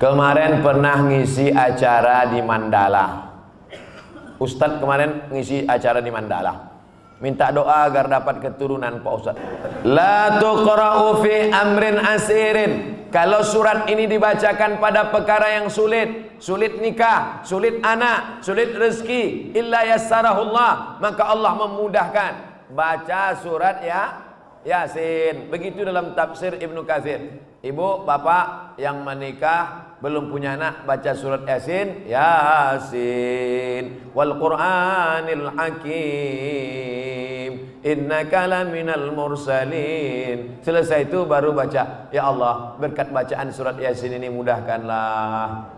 Kemarin pernah ngisi acara di Mandala. Ustadz kemarin ngisi acara di Mandala. Minta doa agar dapat keturunan Pak Ustadz. La tuqra'u fi amrin asirin. Kalau surat ini dibacakan pada perkara yang sulit, sulit nikah, sulit anak, sulit rezeki, illa yassarahullah, maka Allah memudahkan. Baca surat Yasin. Begitu dalam tafsir Ibnu Katsir. Ibu, bapak yang menikah belum punya anak, baca surat Yasin. Yasin wal Qur'anil Hakim, innaka laminal mursalin. Selesai itu baru baca, ya Allah, berkat bacaan surat Yasin ini mudahkanlah.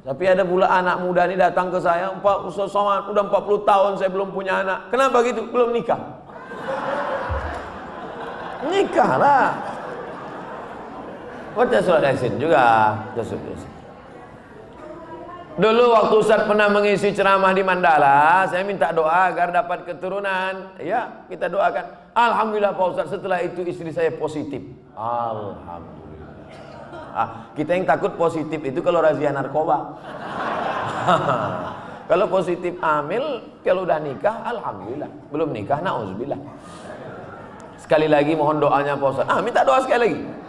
Tapi ada pula anak muda ini datang ke saya, Pak Ustaz Somad, udah 40 tahun saya belum punya anak. Kenapa gitu? Belum nikah. Nikahlah. Baca surat Yasin juga. Dulu waktu Ustaz pernah mengisi ceramah di Mandala, saya minta doa agar dapat keturunan. Ya, kita doakan. Alhamdulillah Pak Ustaz, setelah itu istri saya positif. Alhamdulillah. Kita yang takut positif itu kalau razia narkoba. Kalau positif hamil, kalau udah nikah, alhamdulillah. Belum nikah, na'udzubillah. Sekali lagi mohon doanya Pak Ustaz. Minta doa sekali lagi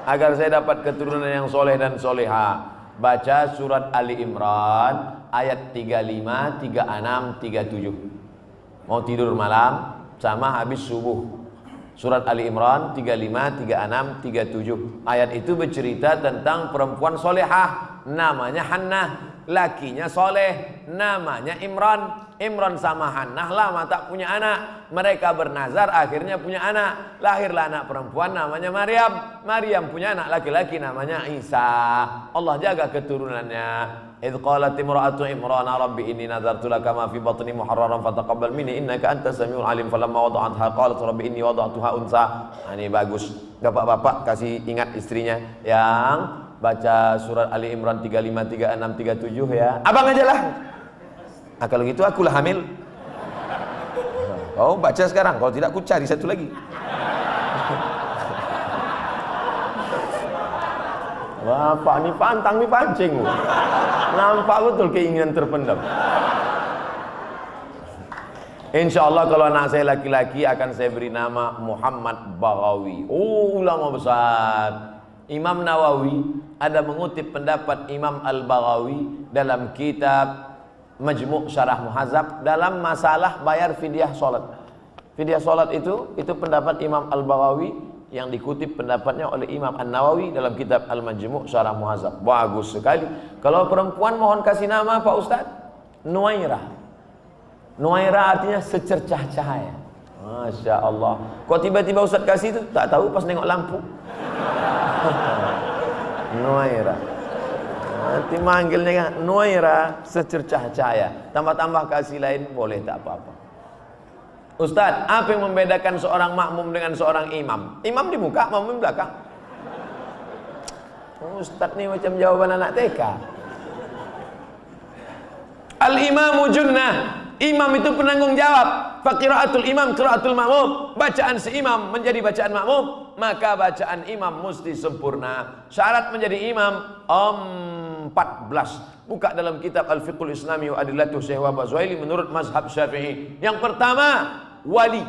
agar saya dapat keturunan yang soleh dan soleha. Baca surat Ali Imran ayat 35, 36, 37. Mau tidur malam sama habis subuh. Surat Ali Imran 35, 36, 37. Ayat itu bercerita tentang perempuan solehah, namanya Hannah. Lakinya soleh, namanya Imran. Imran sama Hannah lama tak punya anak. Mereka bernazar, akhirnya punya anak. Lahirlah anak perempuan namanya Maryam. Maryam punya anak laki-laki namanya Isa. Allah jaga keturunannya. Idz qalat imra'atu Imran rabbi inni nadartu laka ma fi batni muharraran fataqabbal minni innaka antas samiul alim. Falamma wada'atha qalat rabbi inni wada'tuha unsa. Ini bagus. Bapak-bapak kasih ingat istrinya yang baca surat Ali Imran 35, 36, 37 ya. Abang aja lah. Kalau gitu akulah hamil. Kau baca sekarang, kalau tidak aku cari satu lagi. Bapak ni pantang ni pancing. Nampak betul keinginan terpendam. InsyaAllah kalau anak saya laki-laki akan saya beri nama Muhammad Baghawi. Ulama besar. Imam Nawawi ada mengutip pendapat Imam Al-Baghawi dalam kitab Majmu' Syarah Muhadzab dalam masalah bayar fidyah salat. Fidyah salat itu pendapat Imam Al-Baghawi yang dikutip pendapatnya oleh Imam An-Nawawi dalam kitab Al-Majmu' Syarah Muhadzab. Bagus sekali. Kalau perempuan mohon kasih nama Pak Ustaz. Nuairah. Nuairah artinya secercah cahaya. Masya Allah. Kok tiba-tiba Ustaz kasih itu? Tak tahu pas nengok lampu. Nuairah. Nanti manggilnya kan Nuairah, secercah cahaya. Tambah-tambah kasih lain boleh, tak apa-apa. Ustaz, apa yang membedakan seorang makmum dengan seorang imam? Imam di muka, makmum di belakang. Ustaz ni macam jawaban anak TK. Al-imamu junnah. Imam itu penanggung jawab. Faqiraatul imam qiraatul makmum. Bacaan si imam menjadi bacaan makmum, maka bacaan imam mesti sempurna. Syarat menjadi imam 14. Buka dalam kitab Al-Fiqhul Islami wa Adillatuh Syekh Wahab Zuhaili menurut mazhab Syafi'i. Yang pertama, wali.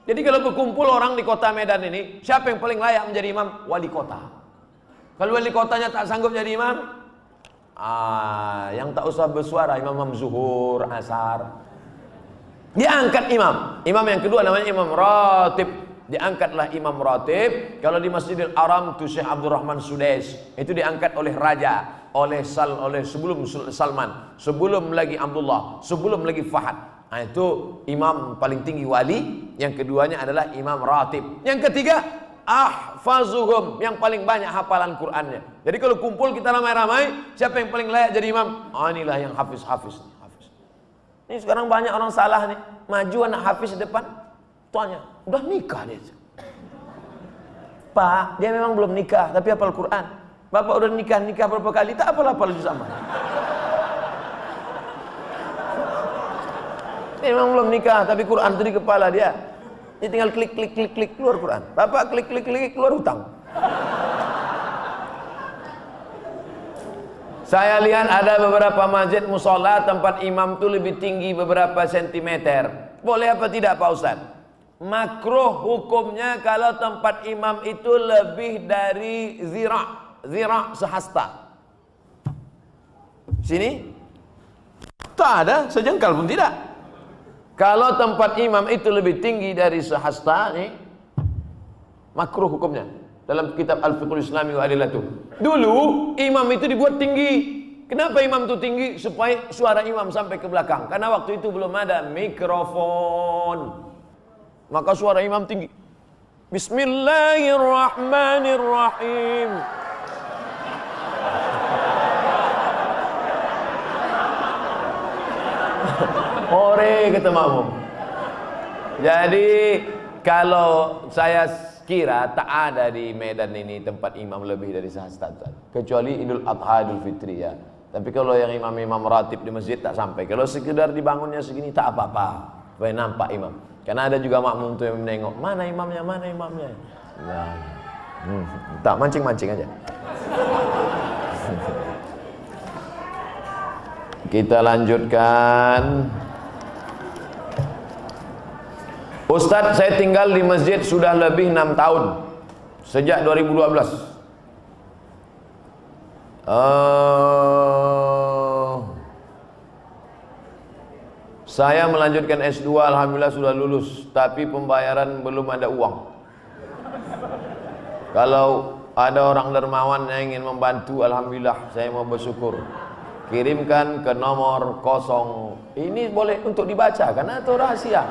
Jadi kalau berkumpul orang di kota Medan ini, siapa yang paling layak menjadi imam? Wali kota. Kalau wali kotanya tak sanggup jadi imam, yang tak usah bersuara, imam zuhur, asar. Diangkat imam. Imam yang kedua namanya imam ratib. Diangkatlah imam ratib. Kalau di Masjidil Haram itu Syekh Abdurrahman Sudais, itu diangkat oleh raja, oleh sebelum Salman, sebelum lagi Abdullah, sebelum lagi Fahad. Itu imam paling tinggi wali. Yang keduanya adalah imam ratib. Yang ketiga ahfazuhum, yang paling banyak hafalan Qur'annya. Jadi kalau kumpul kita ramai-ramai, siapa yang paling layak jadi imam? Inilah yang hafiz. Ini sekarang banyak orang salah nih. Maju anak hafiz di depan, tuanya udah nikah dia. Pak, dia memang belum nikah tapi hafal Quran. Bapak udah nikah berapa kali, tak hafal sama. Dia memang belum nikah tapi Quran itu di kepala dia. Dia tinggal klik keluar Quran. Bapak klik keluar hutang. Saya lihat ada beberapa masjid musola tempat imam itu lebih tinggi beberapa sentimeter. Boleh apa tidak Pak Ustaz? Makruh hukumnya kalau tempat imam itu lebih dari zira' sehasta. Sini tak ada sejengkal pun tidak. Kalau tempat imam itu lebih tinggi dari sehasta nih, makruh hukumnya. Dalam kitab Al-Fiqhul Islami wa Adillatuh. Dulu imam itu dibuat tinggi. Kenapa imam itu tinggi? Supaya suara imam sampai ke belakang. Karena waktu itu belum ada mikrofon. Maka suara imam tinggi. Bismillahirrahmanirrahim. Ore kata makmum. Jadi kalau saya kira tak ada di Medan ini tempat imam lebih dari sehasta, kecuali Idul Adha, Idul Fitri ya. Tapi kalau yang imam-imam ratib di masjid tak sampai. Kalau sekedar dibangunnya segini tak apa-apa, supaya nampak imam. Karena ada juga makmum tuh yang menengok, mana imamnya, mana imamnya. Nah, tak mancing-mancing aja. Kita lanjutkan. Ustadz, saya tinggal di masjid sudah lebih 6 tahun. Sejak 2012. Saya melanjutkan S2, alhamdulillah sudah lulus, tapi pembayaran belum ada uang. Kalau ada orang dermawan yang ingin membantu, alhamdulillah saya mau bersyukur. Kirimkan ke nomor 0. Ini boleh untuk dibaca karena itu rahasia.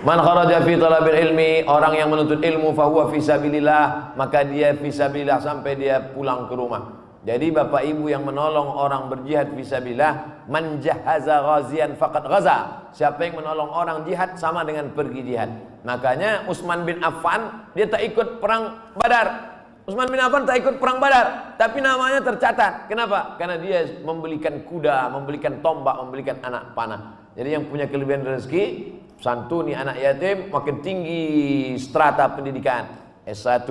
Man kharaja fi talabil ilmi, orang yang menuntut ilmu fahuwa fi sabilillah, maka dia fi sabilillah sampai dia pulang ke rumah. Jadi bapak ibu yang menolong orang berjihad fi sabilillah, man jahaza ghazian faqad ghaza. Siapa yang menolong orang jihad sama dengan pergi jihad. Makanya Utsman bin Affan dia tak ikut perang Badar. Utsman bin Affan tak ikut perang Badar, tapi namanya tercatat. Kenapa? Karena dia membelikan kuda, membelikan tombak, membelikan anak panah. Jadi yang punya kelebihan rezeki, santuni anak yatim, makin tinggi strata pendidikan. S1,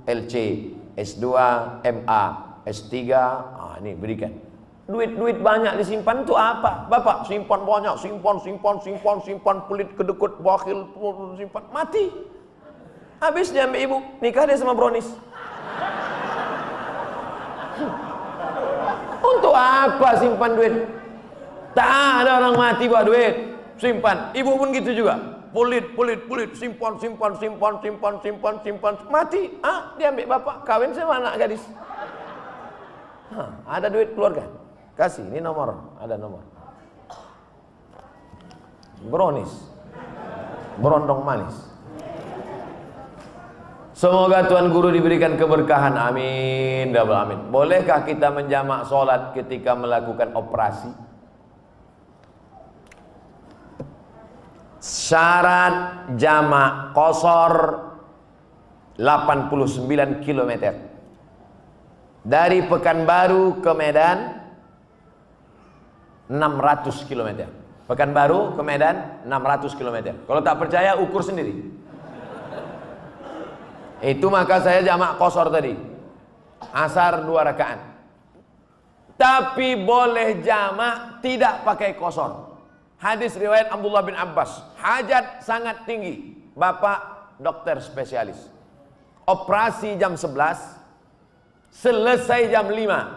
LC, S2, MA, S3, ini berikan. Duit banyak disimpan itu apa? Bapak simpan banyak, simpan, pelit, kedekut, bakhil, simpan, mati. Habis dia ambil ibu, nikah dia sama brownies. Untuk apa simpan duit? Tak ada orang mati buat duit. Simpan. Ibu pun gitu juga. Pelit, simpan, mati. Dia ambil bapak, kawin sama anak gadis. Ada duit keluarga. Kasih, ini nomor, ada nomor. Brownies. Berondong manis. Semoga Tuan Guru diberikan keberkahan, amin, double amin. Bolehkah kita menjamak sholat ketika melakukan operasi? Syarat jamak qashar 89 km. Dari Pekanbaru ke Medan 600 km. Pekanbaru ke Medan 600 km. Kalau tak percaya ukur sendiri. Itu maka saya jamak qashar tadi. Asar 2 rakaat. Tapi boleh jamak tidak pakai qashar. Hadis riwayat Abdullah bin Abbas. Hajat sangat tinggi. Bapak dokter spesialis. Operasi jam 11. Selesai jam 5.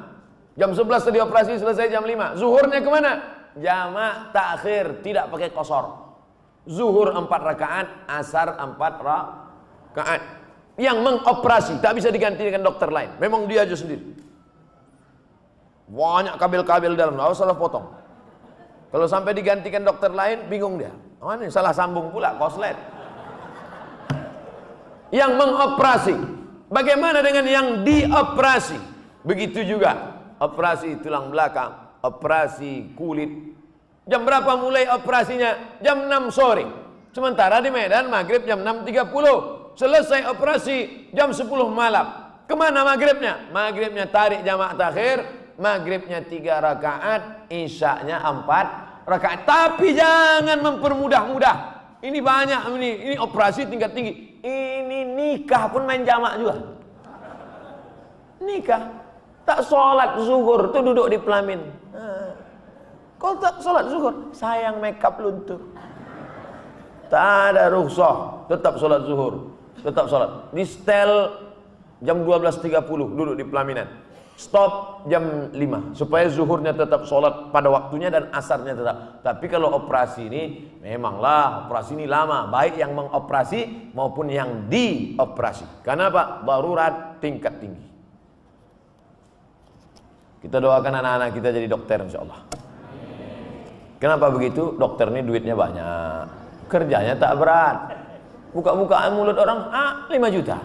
Jam 11 tadi operasi, selesai jam 5. Zuhurnya kemana? Jamak takhir, tidak pakai qashar. Zuhur 4 rakaat, asar 4 rakaat. Yang mengoperasi tak bisa diganti dengan dokter lain. Memang dia aja sendiri. Banyak kabel-kabel dalam, harus salah potong. Kalau sampai digantikan dokter lain, bingung dia. Mana salah sambung pula, koslet. Yang mengoperasi. Bagaimana dengan yang dioperasi? Begitu juga. Operasi tulang belakang, operasi kulit. Jam berapa mulai operasinya? Jam 6 sore. Sementara di Medan maghrib jam 6.30. Selesai operasi jam 10 malam. Kemana maghribnya? Maghribnya tarik jamak takhir. Maghribnya 3 rakaat. Isyaknya 4 rakaat. Tapi jangan mempermudah-mudah. Ini banyak ini operasi tingkat tinggi. ini nikah pun main jamak juga. Nikah, tak sholat zuhur tuh duduk di pelamin. Kalau tak sholat zuhur, sayang makeup luntur. Tak ada rukhsah, tetap sholat zuhur, tetap sholat. Di setel jam 12.30 duduk di pelaminan. Stop jam 5 supaya zuhurnya tetap sholat pada waktunya dan asarnya tetap. Tapi kalau operasi ini memanglah operasi ini lama, baik yang mengoperasi maupun yang dioperasi. Karena apa? Darurat tingkat tinggi. Kita doakan anak-anak kita jadi dokter insyaallah. Kenapa begitu? Dokter ini duitnya banyak, kerjanya tak berat. Buka-bukaan mulut orang, 5 juta.